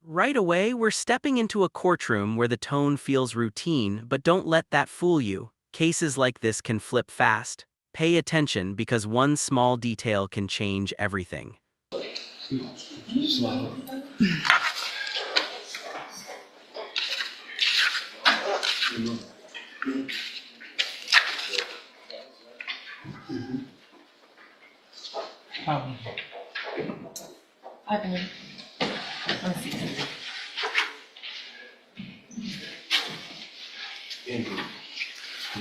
Right away, we're stepping into a courtroom where the tone feels routine, but don't let that fool you. Cases like this can flip fast. Pay attention because one small detail can change everything. Slow. I believe. Let's see.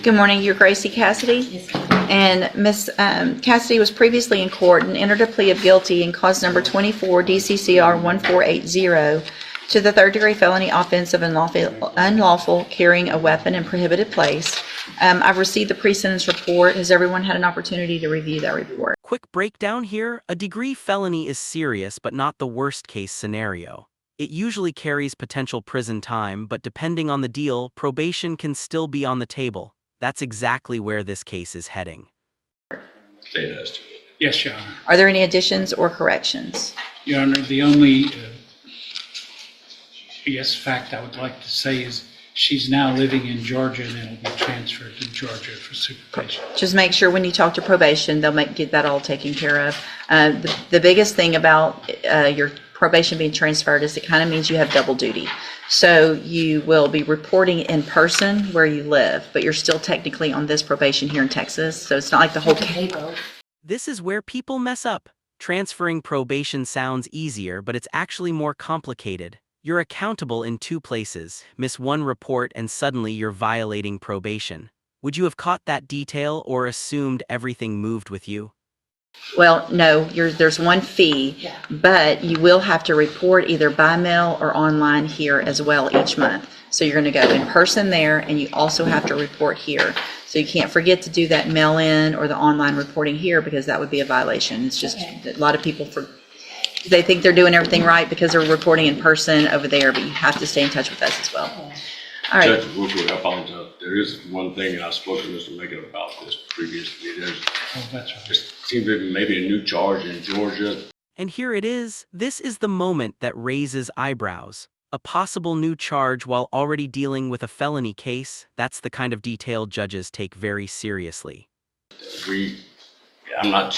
Good morning, you're Gracie Cassidy. Yes, ma'am. And Miss Cassidy was previously in court and entered a plea of guilty in cause number 24 DCCR 1480 to the third-degree felony offense of unlawful carrying a weapon in prohibited place. I've received the pre-sentence report. Has everyone had an opportunity to review that report? Quick breakdown here. A degree felony is serious but not the worst-case scenario. It usually carries potential prison time, but depending on the deal, probation can still be on the table. That's exactly where this case is heading. Yes, Your Honor. Are there any additions or corrections? Your Honor, the only, fact I would like to say is she's now living in Georgia and it'll be transferred to Georgia for supervision. Just make sure when you talk to probation, they'll get that all taken care of. The biggest thing about your probation being transferred is it kind of means you have double duty. So you will be reporting in person where you live, but you're still technically on this probation here in Texas. So it's not like the whole case. This is where people mess up. Transferring probation sounds easier, but it's actually more complicated. You're accountable in two places. Miss one report and suddenly you're violating probation. Would you have caught that detail or assumed everything moved with you? Well, no, there's one fee, but you will have to report either by mail or online here as well each month. So you're going to go in person there, and you also have to report here. So you can't forget to do that mail-in or the online reporting here because that would be a violation. It's just a lot of people, they think they're doing everything right because they're reporting in person over there, but you have to stay in touch with us as well. All right. Judge, real quick, I apologize. There is one thing, and I spoke to Mr. Maker about this previously. That's right. There seems to be maybe a new charge in Georgia. And here it is. This is the moment that raises eyebrows. A possible new charge while already dealing with a felony case. That's the kind of detail judges take very seriously. I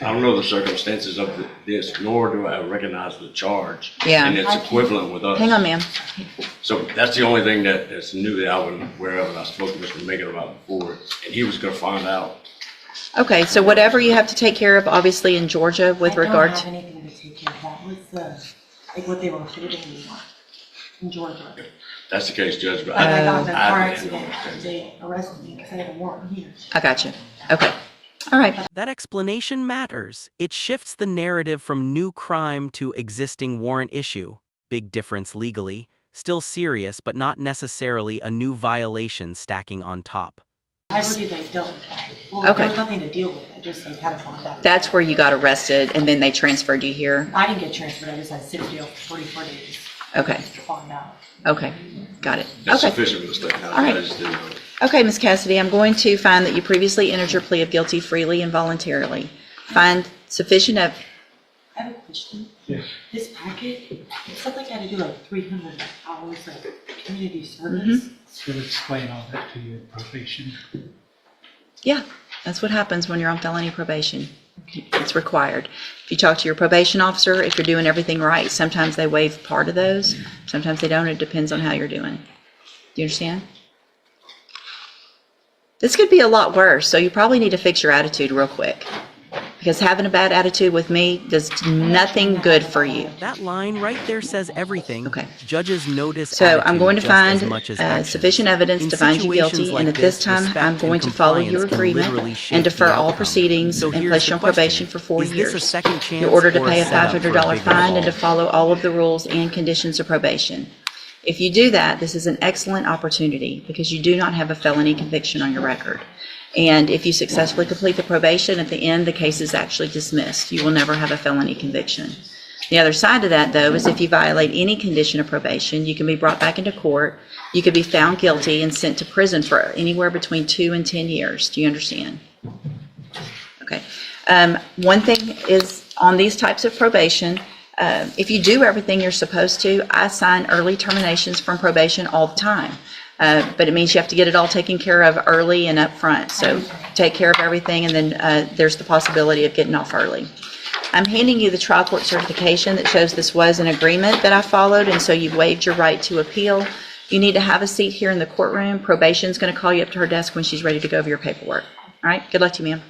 don't know the circumstances of this, nor do I recognize the charge. Yeah. And it's equivalent with us. Hang on, ma'am. So that's the only thing that's new that I wasn't aware of, and I spoke to Mr. Maker about before, and he was gonna find out. Okay, so whatever you have to take care of, obviously in Georgia with regard I to... don't have anything to take care of. That was like what they were holding me on in Georgia. That's the case, Judge, but Like I got in a car I accident, they arrested me because I had a warrant here. I got you. Okay. All right. That explanation matters. It shifts the narrative from new crime to existing warrant issue. Big difference legally. Still serious, but not necessarily a new violation stacking on top. I believe they don't. Well, Okay. there was nothing to deal with. I just like had to find out. That's where you got arrested and then they transferred you here? I didn't get transferred. I just had to sit in jail for 44 days Okay. to find out. Okay. Got it. That's Okay. sufficient for the state. All right. Okay, Ms. Cassidy, I'm going to find that you previously entered your plea of guilty freely and voluntarily. Find sufficient I have a question. Yes. This packet, it said like I had to do like 300 hours of community service. We'll explain all that to you at probation. Yeah, that's what happens when you're on felony probation. It's required. If you talk to your probation officer, if you're doing everything right, sometimes they waive part of those. Sometimes they don't. It depends on how you're doing. Do you understand? This could be a lot worse, so you probably need to fix your attitude real quick. Because having a bad attitude with me does nothing good for you. That line right there says everything. Okay. Judges notice So I'm going to attitude just as find much as actions. sufficient evidence In to find you situations guilty, like and at this time, respect I'm and going to follow your compliance can literally agreement shape and defer the all outcome. proceedings So and here's place the you on question. probation for 4 Is years. this a second chance You're ordered to or a pay a setup for a $500 bigger fine and to fall? follow all of the rules and conditions of probation. If you do that, this is an excellent opportunity because you do not have a felony conviction on your record. And if you successfully complete the probation, at the end, the case is actually dismissed. You will never have a felony conviction. The other side of that, though, is if you violate any condition of probation, you can be brought back into court, you could be found guilty and sent to prison for anywhere between 2 and 10 years. Do you understand? Okay. One thing is, on these types of probation, if you do everything you're supposed to, I sign early terminations from probation all the time. But it means you have to get it all taken care of early and up front. So take care of everything, and then there's the possibility of getting off early. I'm handing you the trial court certification that shows this was an agreement that I followed, and so you've waived your right to appeal. You need to have a seat here in the courtroom. Probation's going to call you up to her desk when she's ready to go over your paperwork. All right, good luck to you, ma'am.